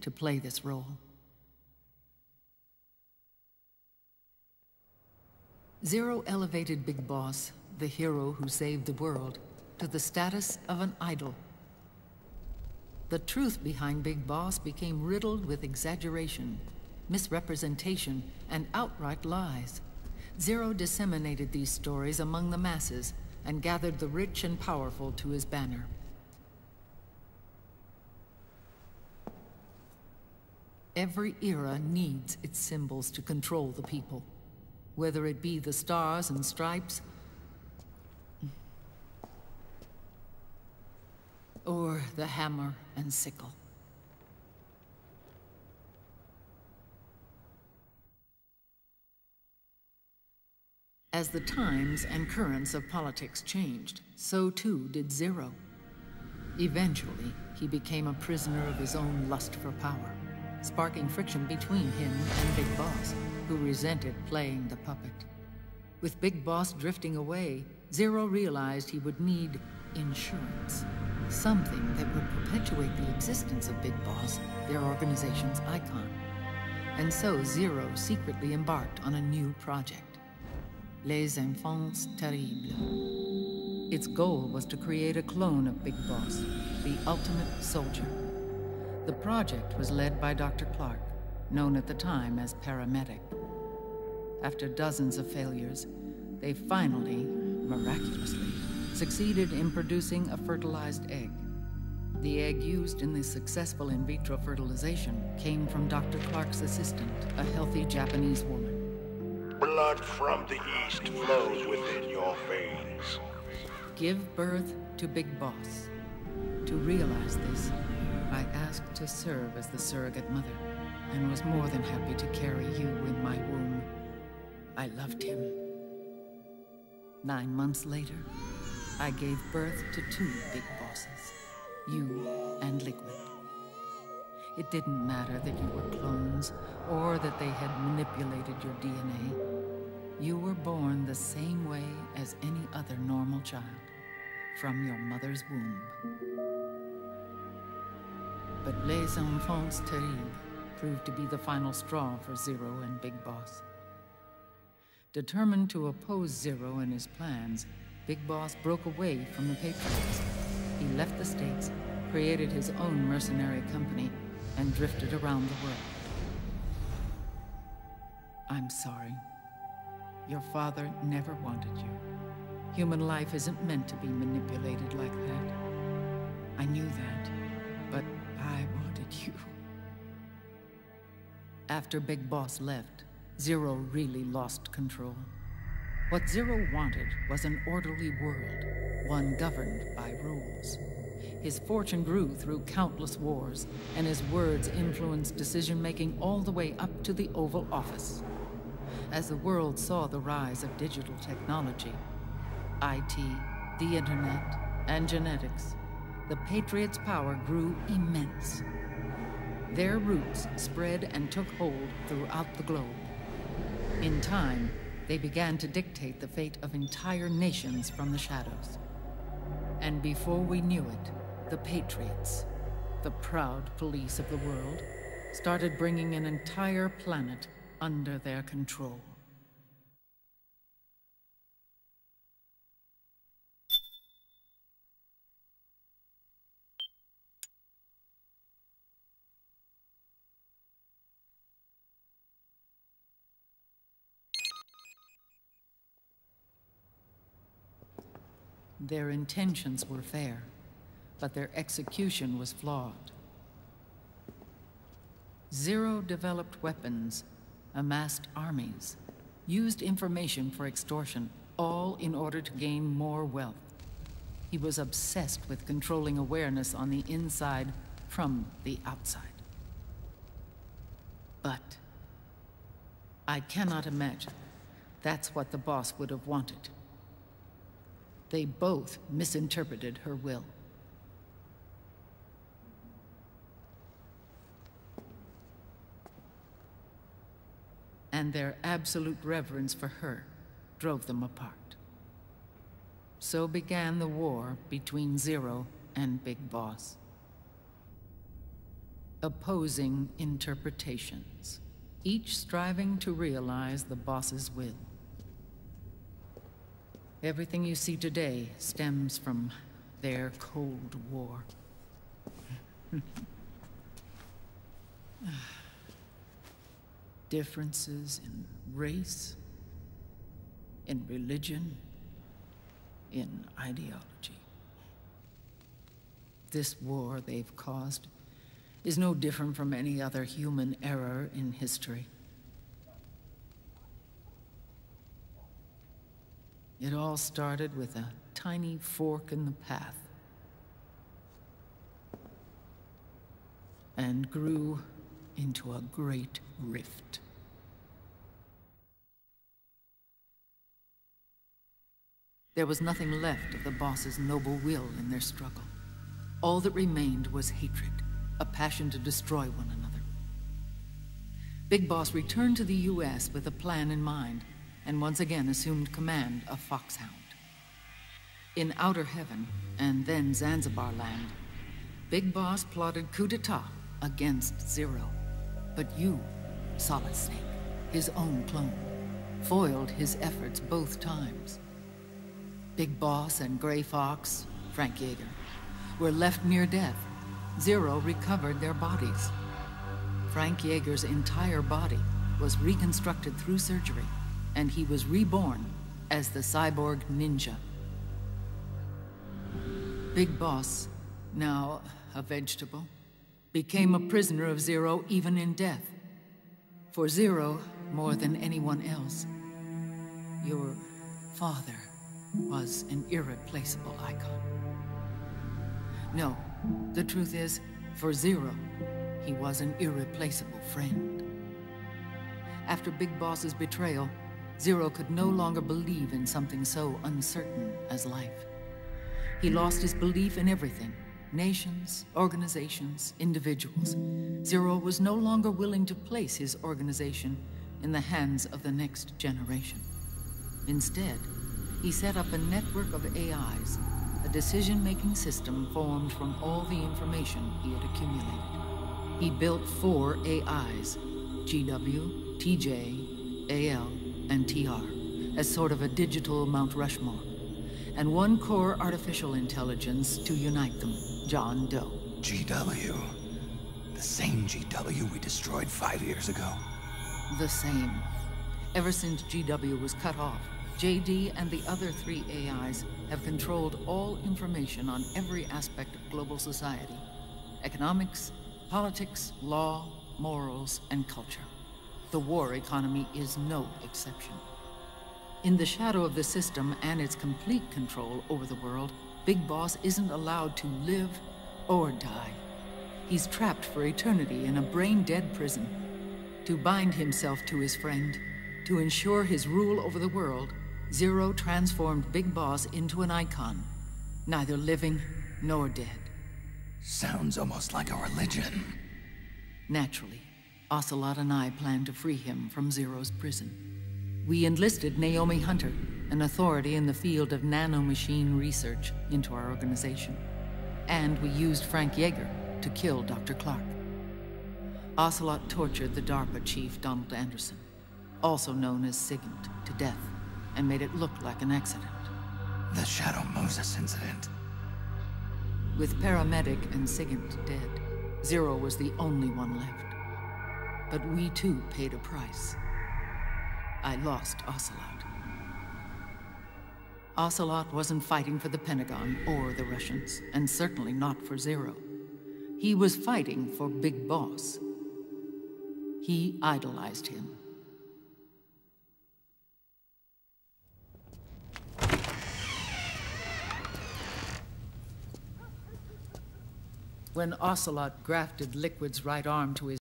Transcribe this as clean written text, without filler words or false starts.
to play this role. Zero elevated Big Boss, the hero who saved the world, to the status of an idol. The truth behind Big Boss became riddled with exaggeration, misrepresentation, and outright lies. Zero disseminated these stories among the masses and gathered the rich and powerful to his banner. Every era needs its symbols to control the people, whether it be the stars and stripes, or the hammer and sickle. As the times and currents of politics changed, so too did Zero. Eventually, he became a prisoner of his own lust for power, sparking friction between him and Big Boss, who resented playing the puppet. With Big Boss drifting away, Zero realized he would need insurance. Something that would perpetuate the existence of Big Boss, their organization's icon. And so Zero secretly embarked on a new project, Les Enfants Terribles. Its goal was to create a clone of Big Boss, the ultimate soldier. The project was led by Dr. Clark, known at the time as Paramedic. After dozens of failures, they finally, miraculously, succeeded in producing a fertilized egg. The egg used in the successful in vitro fertilization came from Dr. Clark's assistant, a healthy Japanese woman. Blood from the east flows within your veins. Give birth to Big Boss. To realize this, I asked to serve as the surrogate mother, and was more than happy to carry you in my womb. I loved him. 9 months later, I gave birth to 2 Big Bosses, you and Liquid. It didn't matter that you were clones, or that they had manipulated your DNA. You were born the same way as any other normal child, from your mother's womb. But Les Enfants Terribles proved to be the final straw for Zero and Big Boss. Determined to oppose Zero and his plans, Big Boss broke away from the Patriots. He left the States, created his own mercenary company, and drifted around the world. I'm sorry. Your father never wanted you. Human life isn't meant to be manipulated like that. I knew that, but I wanted you. After Big Boss left, Zero really lost control. What Zero wanted was an orderly world, one governed by rules. His fortune grew through countless wars, and his words influenced decision-making all the way up to the Oval Office. As the world saw the rise of digital technology, IT, the internet, and genetics, the Patriots' power grew immense. Their roots spread and took hold throughout the globe. In time, they began to dictate the fate of entire nations from the shadows. And before we knew it, the Patriots, the proud police of the world, started bringing an entire planet under their control. Their intentions were fair, but their execution was flawed. Zero developed weapons, amassed armies, used information for extortion, all in order to gain more wealth. He was obsessed with controlling awareness on the inside from the outside. But I cannot imagine that's what the boss would have wanted. They both misinterpreted her will. And their absolute reverence for her drove them apart. So began the war between Zero and Big Boss. Opposing interpretations, each striving to realize the boss's will. Everything you see today stems from their Cold War. Differences in race, in religion, in ideology. This war they've caused is no different from any other human error in history. It all started with a tiny fork in the path and grew into a great rift. There was nothing left of the boss's noble will in their struggle. All that remained was hatred, a passion to destroy one another. Big Boss returned to the US with a plan in mind, and once again assumed command of Foxhound. In Outer Heaven, and then Zanzibar Land, Big Boss plotted coup d'etat against Zero. But you, Solid Snake, his own clone, foiled his efforts both times. Big Boss and Gray Fox, Frank Yeager, were left near death. Zero recovered their bodies. Frank Yeager's entire body was reconstructed through surgery, and he was reborn as the cyborg ninja. Big Boss, now a vegetable, became a prisoner of Zero even in death. For Zero, more than anyone else, your father was an irreplaceable icon. No, the truth is, for Zero, he was an irreplaceable friend. After Big Boss's betrayal, Zero could no longer believe in something so uncertain as life. He lost his belief in everything. Nations, organizations, individuals. Zero was no longer willing to place his organization in the hands of the next generation. Instead, he set up a network of AIs, a decision-making system formed from all the information he had accumulated. He built 4 AIs, GW, TJ, AL, and TR, as sort of a digital Mount Rushmore, and 1 core artificial intelligence to unite them, John Doe. GW. The same GW we destroyed 5 years ago. The same. Ever since GW was cut off, JD and the other 3 AIs have controlled all information on every aspect of global society. Economics, politics, law, morals, and culture. The war economy is no exception. In the shadow of the system and its complete control over the world, Big Boss isn't allowed to live or die. He's trapped for eternity in a brain-dead prison. To bind himself to his friend, to ensure his rule over the world, Zero transformed Big Boss into an icon, neither living nor dead. Sounds almost like a religion. Naturally, Ocelot and I plan to free him from Zero's prison. We enlisted Naomi Hunter, an authority in the field of nanomachine research, into our organization. And we used Frank Yeager to kill Dr. Clark. Ocelot tortured the DARPA chief, Donald Anderson, also known as Sigint, to death, and made it look like an accident. The Shadow Moses incident. With Paramedic and Sigint dead, Zero was the only one left. But we too paid a price. I lost Ocelot. Ocelot wasn't fighting for the Pentagon or the Russians, and certainly not for Zero. He was fighting for Big Boss. He idolized him. When Ocelot grafted Liquid's right arm to his